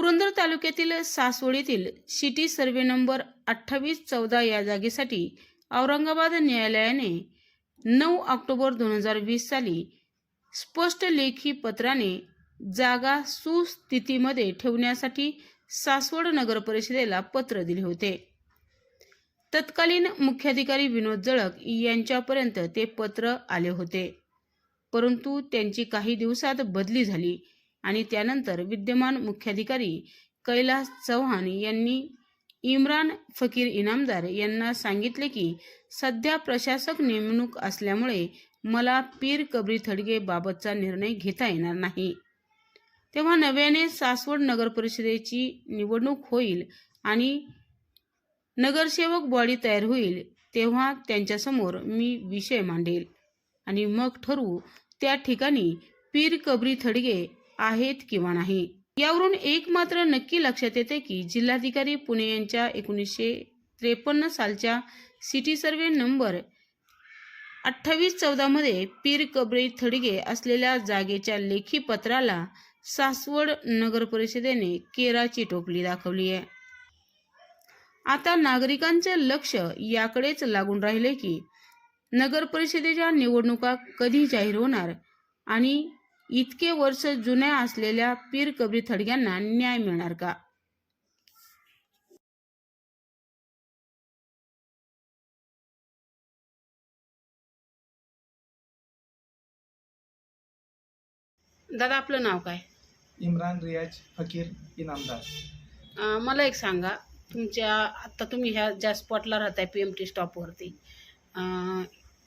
पुरंदर तालुक्यातील सासवडीतील city survey number 2814 या जागेसाठी औरंगाबाद न्यायालयाने 9 ऑक्टोबर 2020 साली स्पष्ट लेखी पत्राने जागा सुस्थितीमध्ये ठेवण्यासाठी सासवड नगर परिषदेला पत्र दिले होते. तत्कालीन मुख्याधिकारी विनोद जळक यांच्यापर्यंत ते पत्र आले होते, परंतु त्यांची काही दिवसात बदली झाली आणि त्यानंतर विद्यमान मुख्याधिकारी कैलास चव्हाण यांनी इम्रान फकीर इनामदार यांना सांगितले की सध्या प्रशासक नेमणूक असल्यामुळे मला पीर कबरी थडगे बाबतचा निर्णय घेता येणार नाही. तेव्हा नव्याने सासवड नगर परिषदेची निवडणूक होईल आणि नगरसेवक बॉडी तयार होईल, तेव्हा त्यांच्यासमोर मी विषय मांडेल आणि मग ठरवू त्या ठिकाणी पीर कबरी थडगे आहेत किंवा नाही. यावरून एक मात्र नक्की लक्षात येते की जिल्हाधिकारी पुणे यांच्या 1953 सालच्या सिटी सर्वे नंबर 2814 मध्ये पीर कबरी थडगे असलेल्या जागेच्या लेखी पत्राला सासवड नगर परिषदेने केराची टोपली दाखवली आहे. आता नागरिकांचे लक्ष याकडेच लागून राहिले की नगर परिषदेच्या निवडणुका कधी जाहीर होणार आणि इतके वर्ष जुन्या असलेल्या पीर कबरी थडग्यांना न्याय मिळणार का. दादा, आपलं नाव काय? इम्रान रियाज फकीर इनामदार. मला एक सांगा, आता तुम्ही ह्या ज्या स्पॉटला राहताय PMT स्टॉपवरती,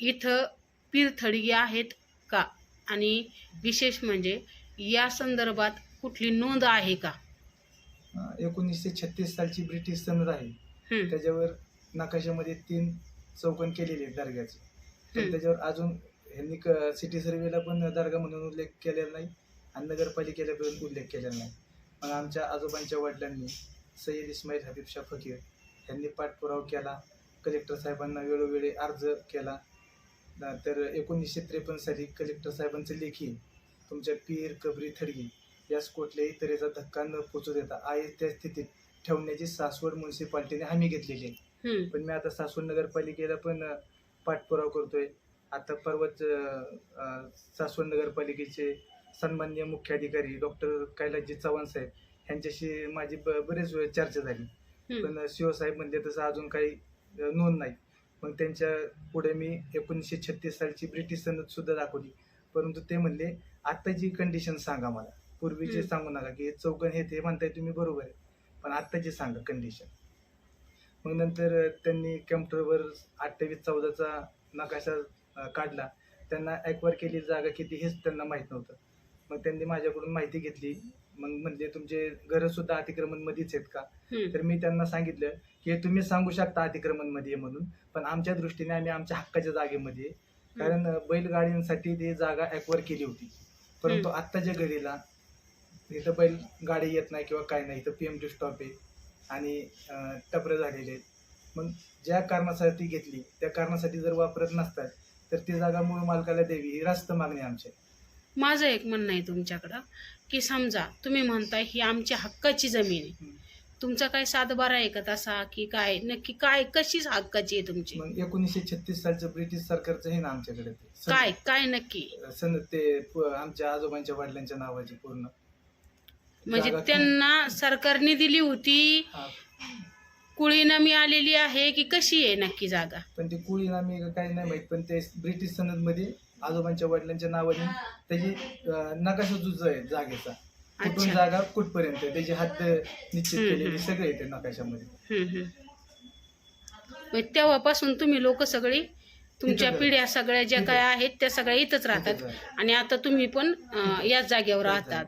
इथं पीर थडगे आहेत का आणि विशेष म्हणजे या संदर्भात कुठली नोंद आहे का? 1936 सालची ब्रिटिश सनद आहे. त्याच्यावर नकाशामध्ये 3 चौकन केलेले आहेत दर्ग्याचे. तर त्याच्यावर अजून ह्यांनी सिटी सर्वेला पण दर्गा म्हणून उल्लेख केलेला नाही आणि नगरपालिकेला पण उल्लेख केलेला नाही. पण आमच्या आजोबांच्या वडिलांनी सय्यद इस्माईल हबीब शाह फकीर यांनी पाठपुरावा केला, कलेक्टर साहेबांना वेळोवेळी अर्ज केला. तर 1953 साली कलेक्टर साहेबांचं लेखी तुमच्या पीर कबरी थडगी यास कुठल्याही तऱ्हेचा धक्का न पोचू देता आहे त्या स्थितीत ठेवण्याची सासवड म्युन्सिपाल्टीने हमी घेतलेली आहे. पण मी आता सासवड नगरपालिकेला पण पाठपुरावा करतोय. आता परवाच सासवड नगरपालिकेचे सन्माननीय मुख्याधिकारी डॉक्टर कैलासजी चव्हाण साहेब यांच्याशी माझी बरेच वेळ चर्चा झाली, पण CO साहेब म्हणजे तसं अजून काही नोंद नाही. मग त्यांच्या पुढे मी 1936 सालची ब्रिटिश सनद सुद्धा दाखवली, परंतु ते म्हणले आत्ताची कंडिशन सांगा मला, पूर्वीचे सांगू नका की चौकन हे ते म्हणताय तुम्ही बरोबर आहे, पण आत्ताची सांगा कंडिशन. मग नंतर त्यांनी कॅम्प्युटरवर 2814चा नकाशा काढला. त्यांना ॲक्वायर केलेली जागा किती हेच त्यांना माहीत नव्हतं. मग त्यांनी माझ्याकडून माहिती घेतली. मग म्हणजे तुमचे घरं सुद्धा अतिक्रमण मध्येच आहेत का? तर मी त्यांना सांगितलं की तुम्ही सांगू शकता अतिक्रमण मध्ये म्हणून, पण आमच्या दृष्टीने आम्ही आमच्या हक्काच्या जागेमध्ये, कारण बैलगाड्यांसाठी ती जागा ॲक्वायर केली होती. परंतु आत्ताच्या घडीला इथं बैल गाडी येत नाही किंवा काय नाही, इथं PMT स्टॉप आहे आणि टपरे झालेले आहेत. मग ज्या कारणासाठी घेतली त्या कारणासाठी जर वापरत नसतात तर ती जागा मूळ मालकाला द्यावी ही रास्त मागणी आमची. माझं एक म्हणणं आहे तुमच्याकडं की समजा तुम्ही म्हणताय ही आमच्या हक्काची जमीन आहे, तुमचा काय 7/12 आहे का तसा की काय नक्की, काय कशीच हक्काची आहे तुमची? मग 1936 सालचं ब्रिटिश सरकारचं आहे ना आमच्याकडे, काय काय नक्की सनद ते आमच्या आजोबांच्या वडिलांच्या नावाची पूर्ण, म्हणजे त्यांना सरकारने दिली होती, कुळीनामी आलेली आहे की कशी आहे नक्की जागा? पण ती कुळीनामी काही नाही माहित, पण ते ब्रिटिश सनद मध्ये आजोबांच्या वडिलांच्या नावाने त्याची नकाशा जुज आहे जागेचा, कुठून जागा कुठपर्यंत त्याची हद्द निश्चित केलेली सगळे येते नकाशामध्ये. तेव्हापासून तुम्ही लोक सगळी तुमच्या पिढ्या सगळ्या ज्या काय आहेत त्या सगळ्या इथंच राहतात आणि आता तुम्ही पण याच जागेवर राहता.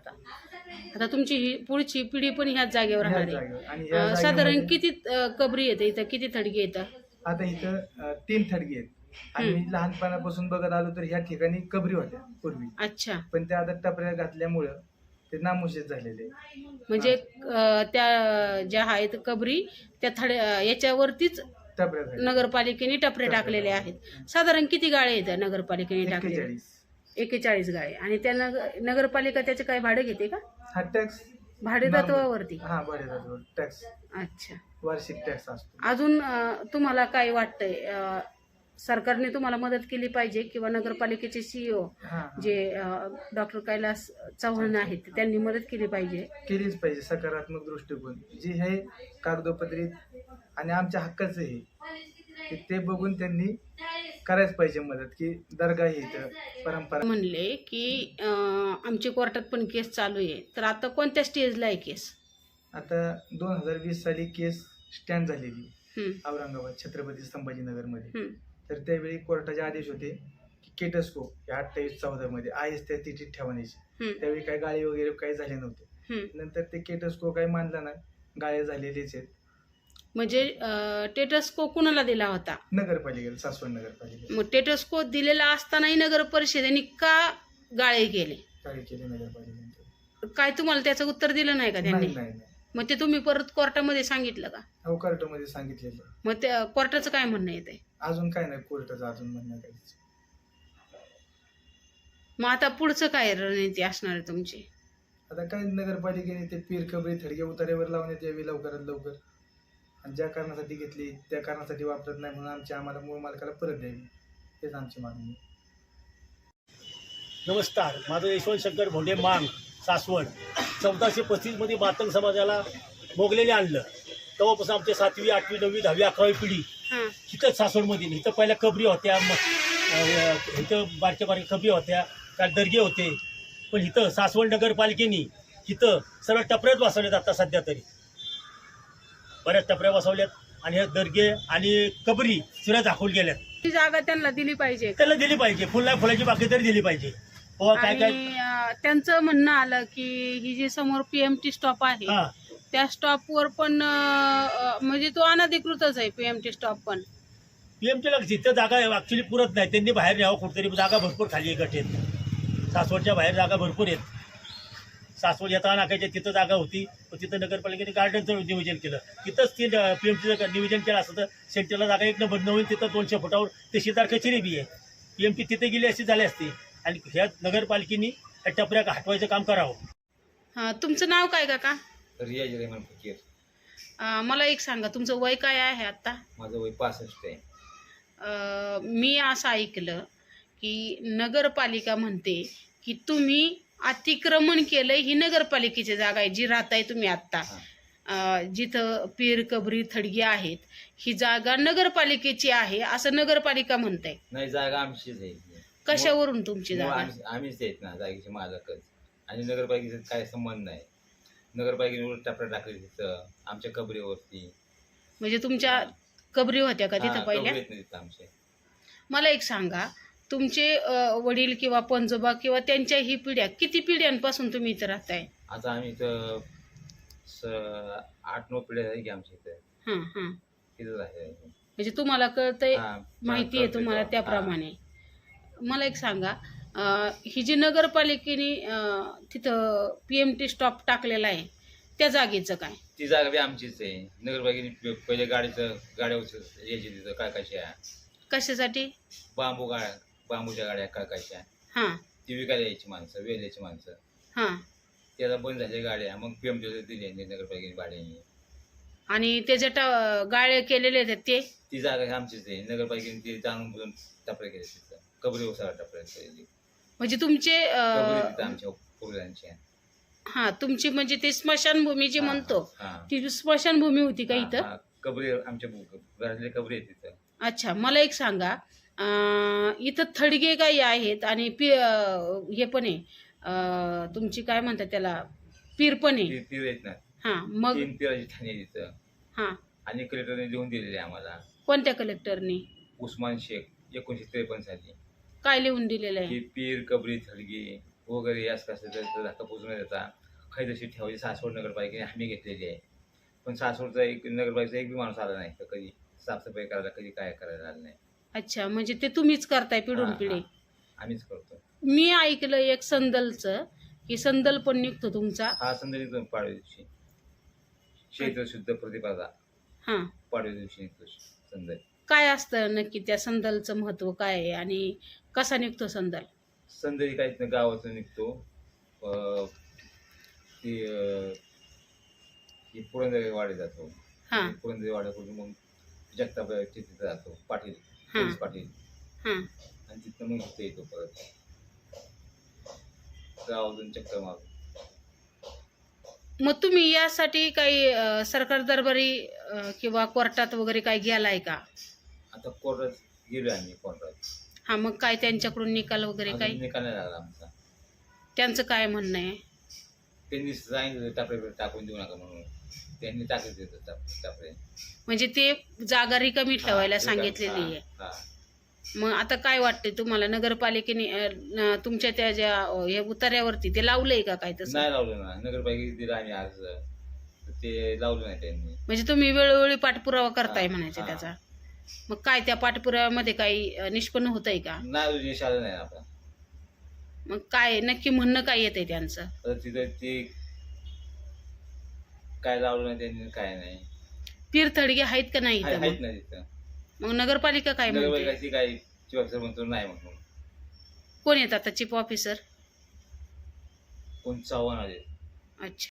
आता तुमची ही पुढची पिढी पण ह्याच जागेवर राहणार आहे. साधारण किती कबरी येते इथं, किती थडगे येतात? आता इथं 3 थडगे आहेत आणि मी लहानपणापासून बघत आलो तर ह्या ठिकाणी कबरी होत्या पूर्वी. अच्छा. पण त्या आता टपऱ्या घातल्यामुळं ते नामोशीत झालेले. म्हणजे त्या ज्या आहेत कबरी त्या याच्यावरतीच नगरपालिकेने टपरे टाकलेले आहेत. साधारण किती गाळे येतात नगरपालिकेने टाकले? 41 गाळे. आणि त्या नगरपालिका त्याचे काय भाडे घेते का? हा टॅक्स भाडेतत्वावरती. हा, भाडेतत्वावर टॅक्स, अच्छा. वार्षिक टॅक्स असतो. अजून तुम्हाला काय वाटतंय, सरकारने तुम्हाला मदत केली पाहिजे किंवा नगरपालिकेचे CEO हा, हा. जे डॉक्टर कैलास चव्हाण आहेत त्यांनी मदत केली पाहिजे. केलीच पाहिजे. सकारात्मक दृष्टिकोन जे आहे कागदोपत्री आणि आमच्या हक्काचं आहे ते बघून त्यांनी करायच पाहिजे मदत, की दर्गा ही इथं परंपरा. म्हणले की आमची कोर्टात पण केस चालू आहे, तर आता कोणत्या स्टेजला आहे केस? आता 2020 साली केस स्टँड झालेली हं, औरंगाबाद छत्रपती संभाजीनगरमध्ये. हं, तर त्यावेळी कोर्टाचे आदेश होते की केटस्को या 28-14 मध्ये आहेच त्या तिथीत ठेवण्याची. हं, त्यावेळी काही गाळे वगैरे काही झाले नव्हते. हं. नंतर ते केटस्को काही मानला नाही, गाळे झालेलेच आहेत. म्हणजे टेटस्को कुणाला दिला होता? नगरपालिकेला, सासवड नगरपालिकेला मग टेटस्को दिलेला असतानाही नगर परिषदेने का गाळे केले? गाळे केले नगरपालिकेने. काय तुम्हाला त्याचं उत्तर दिलं नाही का त्यांनी? नाही नाही नाही. मग ते तुम्ही परत कोर्टामध्ये सांगितलं का? हो, कोर्टामध्ये सांगितलेलं. मग त्या कोर्टाचं काय म्हणणं येते? अजून काय नाही, कोर्टाचं अजून म्हणणं काहीच. मग आता पुढचं काय रणनीती असणार आहे तुमची? आता काय नगरपालिकेने ते पीर कबरी थडगे उतार्यावर लावण्यात यावी लवकरात लवकर, आणि ज्या कारणासाठी घेतली त्या कारणासाठी वापरत नाही म्हणून आम्हाला मूळ मालकाला परत द्यावी, हेच आमची मागणी. नमस्कार, माझं यशवंत शंकर भोंडे मांग, सासवड. 1435 मध्ये मातंग समाजाला मोगलेने आणलं. तेव्हापासून आमच्या 7वी, 8वी, 9वी, 10वी, 11वी पिढी हां, इथंच सासवडमध्ये. इथं पहिल्या कबरी होत्या, इथं बारक्या बारक्या कबरी होत्या, काय दर्गे होते. पण इथं सासवड नगरपालिकेने इथं सर्व टपऱ्यात बसवल्यात. आता सध्या तरी बऱ्याच टपऱ्या बसवल्यात आणि ह्या दर्गे आणि कबरी सगळ्या दाखवून गेल्यात. ती जागा त्यांना दिली पाहिजे त्याला दिली पाहिजे, फुलाची बाकी तरी दिली पाहिजे. हो, काय आणि काय त्यांचं म्हणणं आलं की ही जी समोर PMT स्टॉप आहे हां, त्या स्टॉपवर पण म्हणजे तो अनधिकृतच आहे PMT स्टॉप पण. PMTला जिथं जागा ॲक्च्युली पुरत नाही, त्यांनी बाहेर न्यावं कुठेतरी. जागा भरपूर खाली आहे गठेत. सासवडच्या बाहेर जागा भरपूर आहेत. सासवड येताना नाकायच्या तिथं जागा होती, पण तिथं नगरपालिकेने गार्डनचं नियोजन केलं. तिथंच ते PMTचं नियोजन केलं असतं तर सेंटरला जागा एक नंबर नवीन. तिथं 200 फुटावर तहसीलदार कचेरी बी आहे. PMT तिथे गेली अशी झाली असती. आणि ह्या नगरपालिकेने ह्या टपऱ्या हटवायचं काम करावं. हां, तुमचं नाव काय काका? रियाज रेहमान फकीर. मला एक सांगा, तुमचं वय काय आहे आता? माझं वय 65 आहे. मी असं ऐकलं की नगरपालिका म्हणते की तुम्ही अतिक्रमण केलं, ही नगरपालिकेची जागा आहे जी राहताय तुम्ही आत्ता. जिथं पीर कबरी थडगी आहेत, ही जागा नगरपालिकेची आहे असं नगरपालिका म्हणते. नाही, जागा आमचीच आहे. कशावरून तुमची मग जागा? आम्हीच आहेत ना जागेचे मालकच, आणि नगरपालिकेचा काय संबंध नाही. नगरपालिकेने उलट टपऱ्या टाकले तिथं आमच्या कबरीवरती. म्हणजे तुमच्या कबरी होत्या का हा, तिथं पहिल्या? कबरी आहेत ना तिथं आमचे. मला एक सांगा, तुमचे वडील किंवा पणजोबा किंवा त्यांच्या ही पिढ्या, किती पिढ्यांपासून तुम्ही इथं राहताय? आता आम्ही इथं 8-9 पिढ्या झाली की आमच्या इथं हां हां. तिथंच आहे. म्हणजे तुम्हाला कळतंय, हा, माहिती आहे कळतंय तुम्हाला तो. त्याप्रमाणे. मला एक सांगा, ही जी नगरपालिकेने तिथं PMT स्टॉप टाकलेला आहे त्या जागेचं काय? ती जागा बी आमचीच आहे. नगरपालिकेने पहिले गाड्या यायची तिथं काकाच्या, कशासाठी? बांबूच्या गाड्या काकाच्या, हां ती विकायला यायची माणसं, वेल्याची माणसं. हां. त्याला बंद झाल्या गाड्या, मग PMT दिली नगरपालिकेने भाड्याने. आणि ते जे गाळे केलेले आहेत ते? ती जागा आमचीच आहे. नगरपालिकेने ती जाणून बुजून टपऱ्या केल्या तिथं. कबरी सगळ्या टपऱ्या केलेली. म्हणजे तुमचे कबरी तिथं आमच्या पूर्वजांची. हां, तुमची म्हणजे ते स्मशानभूमी जी म्हणतो हा, ती स्मशानभूमी होती का इथं? हा, कबरी आमच्या घरातली कबरी आहे तिथं. अच्छा, मला एक सांगा, इथं थडगे काही आहेत आणि हे पण आहे, तुमची काय म्हणतात त्याला, पीर पण आहे. पीर आहेत ना, हां, मग 3 पिराची ठाणी आहे तिथं. हां, आणि कलेक्टरने लिहून दिलेले आहे आम्हाला. कोणत्या कलेक्टरनी उस्मान शेख 1953 साली, काय लिहून दिलेलं की आहे? पीर कबरी थडगी वगैरे यास कसं धक्का पोचून देता खैदशी ठेवायची सासवड नगरपालिकेने हमी घेतलेली आहे. पण सासवडचा एक नगरपालिकेचा एक बी माणूस आला नाही, तर कधी साफसफाई करायला, कधी काय करायला आलं नाही. अच्छा, म्हणजे ते तुम्हीच करताय पिढून हा, पिढी? हा, आम्हीच करतो. मी ऐकलं एक संदलचं, की संदल पण निघतो तुमचा. हा, संध्याकाळी पाडव्या दिवशी चैत्र शुद्ध प्रतिपदा हां, पाडव्या दिवशी निघतो संध्या. काय असतं नक्की त्या संदलचं महत्व काय आहे आणि कसा निघतो संदल? संध्याकाळी काहीच गावातून निघतो. ती की पुरंदर वाडे जातो. हां पुरंदर वाड्याकडून मग जगताप तिथे जातो पाटील हां पोलीस पाटील हां आणि तिथनं मग इथे येतो परत गावातून चक्कर मारून. मग तुम्ही यासाठी काही सरकार दरबारी किंवा कोर्टात वगैरे काही गेलाय का? आता कोर्टात गेलो आम्ही कोर्टात. हा मग काय त्यांच्याकडून निकाल वगैरे अजून काही निकाल नाही लागला आमचा. त्यांचं काय म्हणणं आहे? त्यांनी सांगितलं टापरे टाकून देऊ नका म्हणून. त्यांनी टाकत देतो टापरे. म्हणजे ते जागा रिकामी ठेवायला हा, सांगितलेली आहे. हा. मग आता काय वाटते तुम्हाला नगरपालिकेने तुमच्या त्या ज्या हे उतार्यावरती ते लावलंय का काय तसं? नाही लावलं ना, नगरपालिकेत दिलं आम्ही अर्ज तर ते लावलं नाही त्यांनी. म्हणजे तुम्ही वेळोवेळी पाठपुरावा करताय हा, म्हणायचे हा. त्याचा. मग काय त्या पाठपुराव्यामध्ये काही निष्पन्न होतंय का? नाही अजून यश आलं नाही आता. मग काय नक्की म्हणणं काय येतंय त्यांचं? तर तिथं ते काय लावलं नाही त्यांनी काय नाही. तीर्थडगे आहेत का नाही इथं आहेत मग? ना तिथं. मग नगरपालिका काय म्हणते? नगरपालिकेची काय चीफ ऑफिसर म्हणतो नाही म्हणून. कोण येतात आता चीफ ऑफिसर? कोण चव्हाण आले. अच्छा.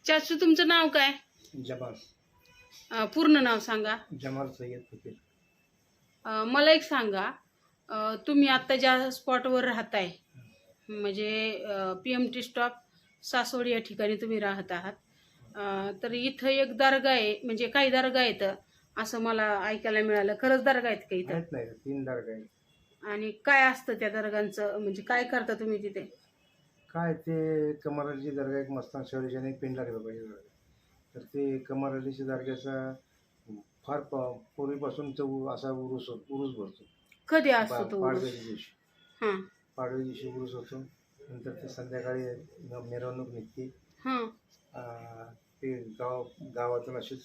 चाचू तुमचं नाव काय? जमाल पूर्ण नाव सांगा. जमाल सय्यद फकीर. मला एक सांगा, तुम्ही आत्ता ज्या स्पॉटवर राहताय म्हणजे PMT स्टॉप सासवड या ठिकाणी तुम्ही राहत आहात, तर इथं एक दर्गा आहे, म्हणजे काही दर्गा आहेत असं मला ऐकायला मिळालं. खरंच दर्गा आहेत का इथं? नाही 3 दर्गा आहेत. आणि काय असतं त्या दर्गांचं, म्हणजे काय करता तुम्ही तिथे? काय ते कमर अलीची दर्गा एक मस्तान शहरीच्या आणि एक पेंडला पाहिजे दर्गा. तर ते कमर अलीच्या दर्ग्याचा फार पूर्वीपासून तो असा उरूस भरतो. कधी असतो तो? पाडव्याच्या दिवशी. हां पाडव्या दिवशी उरूस होतो. नंतर ते संध्याकाळी मिरवणूक निघते. हां ते गावातून अशीच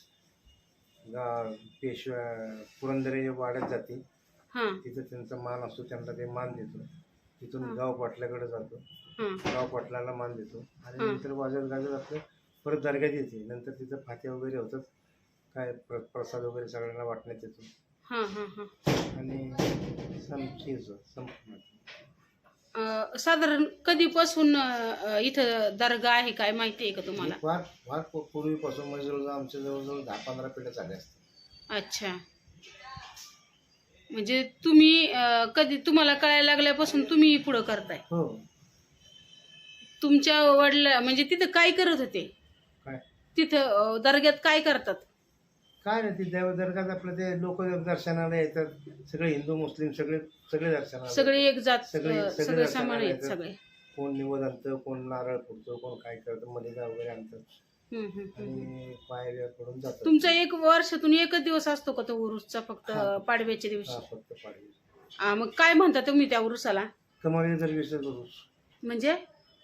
पेशव्या पुरंदरे वाड्यात जाते. हां तिथं त्यांचा मान असतो, त्यांना ते मान देतो. तिथून हां. गाव पाटलाकडे जातो. हां गाव पाटलाला मान देतो आणि हां. नंतर वाजत गाजत आपलं परत दर्ग्यात येते. नंतर तिथं फात्या वगैरे होतात, काय प्रसाद वगैरे सगळ्यांना वाटण्यात येतो हां हां हां. आणि संपणार. साधारण कधीपासून इथं दर्गा आहे काय माहिती आहे का तुम्हाला? फार फार पूर्वीपासून म्हणजे जवळजवळ आमच्या जवळजवळ 10-15 पिढ्या झाल्या असतात. अच्छा. म्हणजे तुम्ही कधी तुम्हाला कळायला लागल्यापासून तुम्ही पुढं करताय? हो. तुमच्या वडला म्हणजे तिथं काय करत होते? काय तिथं दर्ग्यात काय करतात? काय नाही, ते देव दर्गात आपलं ते लोक दर्शनाला येतात. सगळे हिंदू मुस्लिम सगळे दर्शनाला सगळे एक जात, सगळे सगळे दर्शनाला समान आहेत येतात. सगळे. कोण निवद आणतं, कोण नारळ फोडतो, कोण काय करतं, मलिदा वगैरे आणतात हम्म. आणि पायऱ्या पडून जातात. तुमचा एक वर्षातून एकच दिवस असतो का तो उरुसचा, फक्त हा. पाडव्याच्या दिवशी? हा, फक्त पाडवी. मग काय म्हणता तुम्ही त्या उरुसाला? कमरेली दर्ग्याचा उरूस. म्हणजे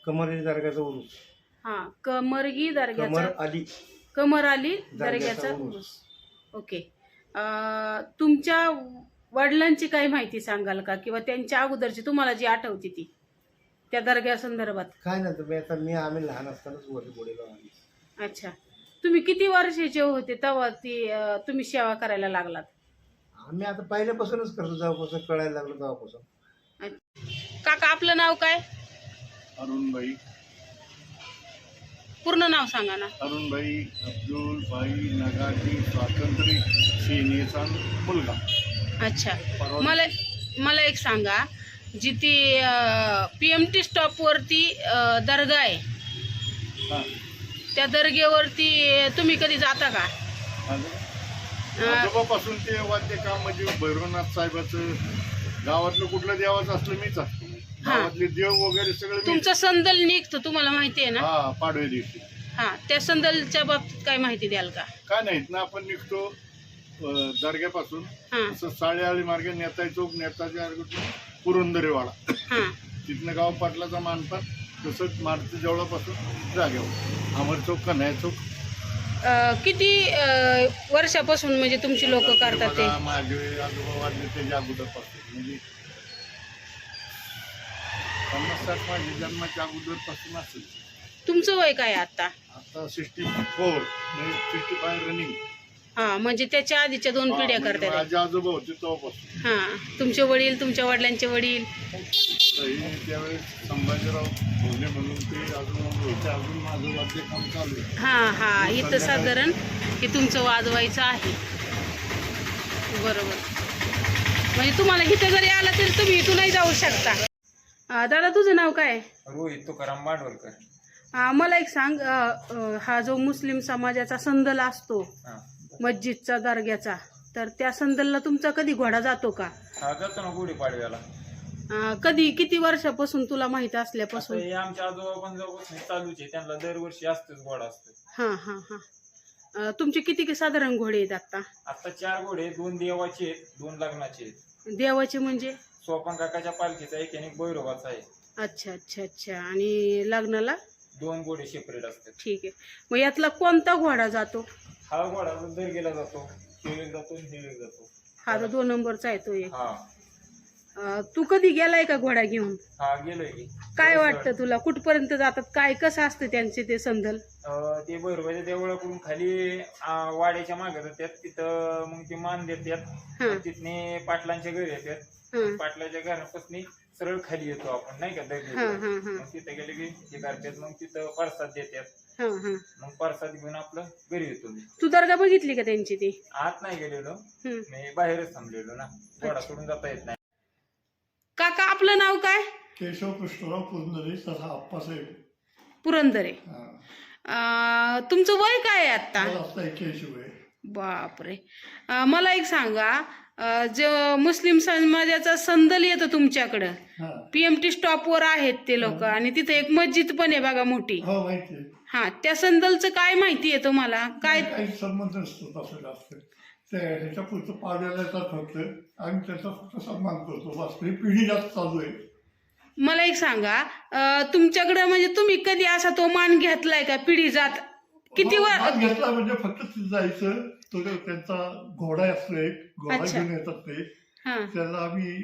कमरेली दर्ग्याचा उरूस. हा, कमरगी दर्ग्याचा, कमर दर्ग्याचा अली दर्ग्याचा उरुस. ओके. तुमच्या वडिलांची काही माहिती सांगाल का, किंवा त्यांच्या अगोदरची तुम्हाला जी आठवते ती त्या दर्ग्या संदर्भात? काय नाही, तर आम्ही लहान असतानाच बोलेलो आम्ही. अच्छा. तुम्ही किती वर्षाचे होते तेव्हा ती तुम्ही सेवा करायला लागलात? आम्ही आता पहिल्यापासूनच करतो, जेव्हापासून कळायला लागलो तेव्हापासून. काका आपलं नाव काय? अरुणभाई पूर्ण नाव सांगा ना. अरुणभाई अब्दुल भाई नगाजी स्वातंत्र्य सेनेचा मुलगा. अच्छा. मला एक सांगा, जी ती PMT स्टॉपवरती दर्गा आहे, हा. त्या दर्ग्यावरती तुम्ही कधी जाता का? आजोबापासून ते वाद्य काम म्हणजे भैरवनाथ साहेबाचं, गावातलं कुठलं देवाचं असलं मीच असतो. गावातले देव वगैरे सगळे मीच. तुमचा संदल निघतो तुम्हाला माहिती आहे ना? हा, पाडव्या दिवशी. हा, त्या संदलच्या बाबतीत काय माहिती द्याल का? काय नाहीत ना, आपण निघतो दर्ग्यापासून हा असं साडेआळी मार्गे नेताजी चौक, नेताजी पुरंदरेवाडा, हा. तिथनं गाव पाटलाचा मानपान, तसंच मारुती जवळपासून जागेवर अमर चौक, कन्हैया चौक. किती वर्षापासून म्हणजे तुमची लोक करतात ते? बघा, माझे आजोबा वाढले त्याच्या अगोदरपासून, म्हणजे 50-60 माझ्या जन्माच्या अगोदरपासून असेल. तुमचं वय काय आता? आता 64 म्हणजे 65 रनिंग. हा म्हणजे त्याच्या आधीच्या 2 पिढ्या म्हणजे करतात. माझे आजोबा होते तेव्हापासून. हा तुमचे वडील, तुमच्या वडिलांचे वडील. तर हे त्यावेळेस संभाजीराव भोले म्हणून ते अजून होते. अजून माझं वाद्य काम चालू आहे. हा इथं साधारण हे तुमचं वाजवायचं आहे. बरोबर. म्हणजे तुम्हाला इथं जरी आला तरी तुम्ही इथूनही जाऊ शकता. दादा तुझं नाव काय? रोहित तुकाराम माडवलकर. मला एक सांग, हा जो मुस्लिम समाजाचा संदल असतो हा. मस्जिदचा दर्ग्याचा, तर त्या संदलला तुमचा कधी घोडा जातो का? हा जातो ना गुढीपाडव्याला. कधी, किती वर्षापासून तुला माहिती आता असल्यापासून? हे आमच्या आजोबा पंजाबपासून चालूच आहे. त्यांना दरवर्षी असतोच घोडा असतो. हा तुमचे किती साधारण घोडे आहेत आता? आता 4 घोडे, 2 देवाचे आहेत, 2 लग्नाचे आहेत. देवाचे म्हणजे? सोपान काकाच्या पालखीचा एक आणि एक भैरोबाचा आहे. अच्छा. आणि लग्नाला 2 घोडे सेपरेट असतात. ठीक आहे. मग यातला कोणता घोडा जातो? हा घोडा दर्गेला जातो, शिवेक जातो, हिवेक जातो. हा तर 2 नंबरचा आहे तो एक. हा तू कधी गेलाय का घोडा घेऊन? हा गेलोय की. काय वाटतं तुला, कुठपर्यंत जातात, काय कसं असतं त्यांचे ते संदल? ते भैरोबाच्या देवळाकडून खाली वाड्याच्या मागे जातात. तिथं मग ते मान देतात. हा. तिथने पाटलांच्या घरी येतात. हा. पाटलाच्या घरापासून सरळ खाली येतो आपण, नाही का हा, दर्ग्याला. हा, हा. मग तिथे गेले की हे करतात. मग तिथं प्रसाद देतात. हा. मग प्रसाद घेऊन आपलं घरी येतो मी. तू दर्गा बघितली का त्यांची ती? आत नाही गेलेलो, हम्म. मी बाहेरच थांबलेलो ना. घोडा सोडून जाता येत नाही. काका आपलं नाव काय? केशव कृष्णराव पुरंदरे तसा आप्पासाहेब. पुरंदरे. तुमचं वय काय आहे आता? आता 81 आहे. बापरे. मला एक सांगा, जो मुस्लिम समाजाचा संदल येतो तुमच्याकडं, हा PMT स्टॉपवर आहेत ते लोक, आणि तिथे एक मस्जिद पण आहे बघा मोठी. हो माहिती आहे. हा, त्या संदलचं काय माहिती आहे तुम्हाला? काय? काही संबंध नसतो तसं जास्त. ते ह्याच्या पुढचं पाड्याला येतात फक्त. आम्ही त्याचा फक्त सन्मान करतो बस. ही पिढी जास्त चालू आहे. मला एक सांगा, तुमच्याकडं म्हणजे तुम्ही कधी असा तो मान घेतलाय का पिढी जात? किती मान घेतला म्हणजे फक्त तिथं जायचं. तो त्यांचा घोडा असतो एक, घोडा अच्छा. घेऊन येतात ते. हा त्याला आम्ही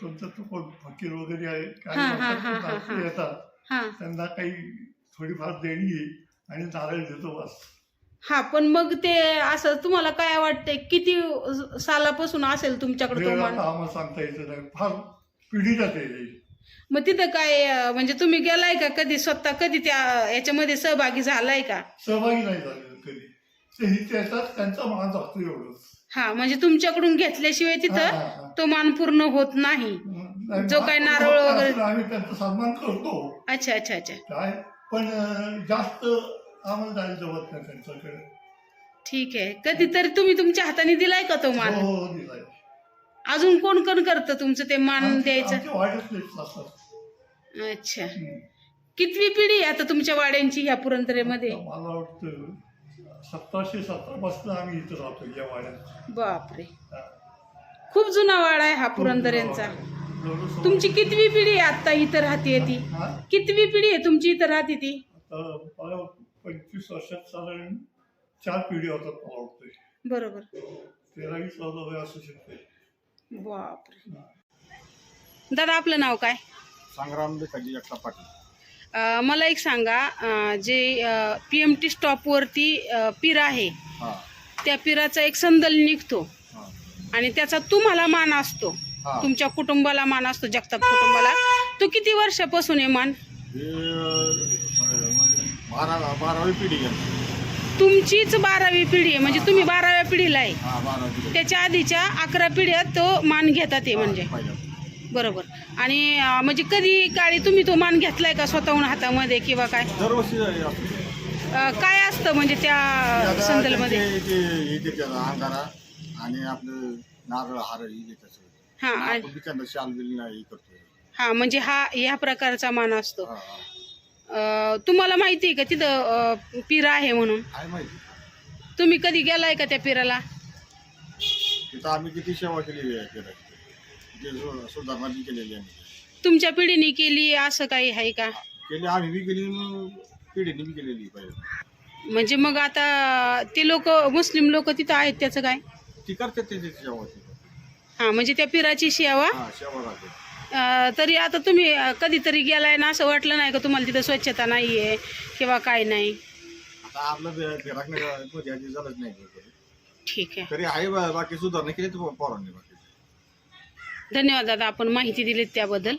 तुमचं तो कोण फकीर वगैरे आहे हा, हा, हा, हा, काही हा. येतात. हा त्यांना काही थोडीफार देणी आहे आणि नारळ देतो बस. हा. पण मग ते असं तुम्हाला काय वाटतंय, किती सालापासून असेल तुमच्याकडे तो हे मान? आता आम्हाला सांगता येतं नाही. फार पिढी जाते. मग तिथं काय म्हणजे तुम्ही गेलाय का कधी, स्वतः कधी त्या याच्यामध्ये सहभागी झालाय का? सहभागी नाही झाले कधी. ते हिचे येतात, त्यांचा मान जातो एवढंच. हा, म्हणजे तुमच्याकडून घेतल्याशिवाय हा, तिथं हा. तो मान पूर्ण होत नाही. नाही, जो मान काही पूर्ण नारळ होत वगैरे- नसलं आम्ही त्यांचा सन्मान करतो अच्छा. काय, पण जास्त आम्हाला जायला जमत नाही त्यांच्याकडे. ठीक आहे. कधीतरी तुम्ही तुमच्या हाताने दिलाय का तो मान? हो दिलाय. अजून कोण कोण करतं तुमचं ते मान द्यायचं? आमच्या वाड्यातलेच असतात. अच्छा. कितवी पिढी आहे आता तुमच्या वाड्यांची ह्या पुरंदरेमध्ये? मला वाटतं 1717 पासून आम्ही इथं राहतो या वाड्यात. बापरे, हा. खूप जुना वाडा आहे हा पुरंदरेंचा. जवळजवळ तुमची कितवी पिढी आहे आता इथं राहते ती? हा? कितवी पिढी आहे तुमची इथं राहते ती? आता मला 25 वर्षात साधारण 4 पिढी होतात मला वाटतंय. बरोबर. 13-14 वय असू शकते. बापरे. दादा आपलं नाव काय? संग्राम भिकाजी जगताप पाटील. मला एक सांगा, जे PMT स्टॉपवरती पीर आहे, हा त्या पिराचा एक संदल निघतो हा आणि त्याचा तुम्हाला मान असतो, हा. तुमच्या कुटुंबाला मान असतो, जगताप कुटुंबाला. तो किती वर्षापासून आहे मान? हे म्हणजे 12वी पिढी आहे. तुमचीच 12वी पिढी आहे, म्हणजे तुम्ही 12व्या पिढीला आहे. हा 12वी पिढी. त्याच्या आधीच्या 11 पिढ्यात तो मान घेतात ते म्हणजे. बरोबर. आणि म्हणजे कधी काळी तुम्ही तो मान घेतलाय का स्वतःहून हातामध्ये किंवा काय? दरवर्षी काय असतं म्हणजे त्या संदलमध्ये? अंगारा आणि आपलं नारळ हार ही देतात. हा त्यांना शाल बिल नाही करतोय. हा, म्हणजे हा ह्या प्रकारचा मान असतो. हा, हा. तुम्हाला माहिती आहे का तिथं पीर आहे म्हणून? आहे माहिती. तुम्ही कधी गेलाय का त्या पिराला? तिथं आम्ही किती सेवा केलेली आहे. सुधारणा बी केलेली आहे. तुमच्या पिढीने केली असं काही आहे का? केली आम्ही बी केली, पिढीने बी केलेली पाहिजे. म्हणजे मग आता ते लोक, मुस्लिम लोक तिथं आहेत, त्याचं काय? ती करते त्याची सेवा. हा, म्हणजे त्या पिराची सेवा. हा सेवा राहते. तरी आता तुम्ही कधीतरी गेलाय ना, असं वाटलं नाही का तुम्हाला तिथं स्वच्छता नाहीये किंवा काय नाही? आता आपलं फिराक झालंच नाही. ठीक आहे. तरी आहे बाकी सुधारणा केली तर पोरांनी बाकी. धन्यवाद दादा, आपण माहिती दिली त्याबद्दल.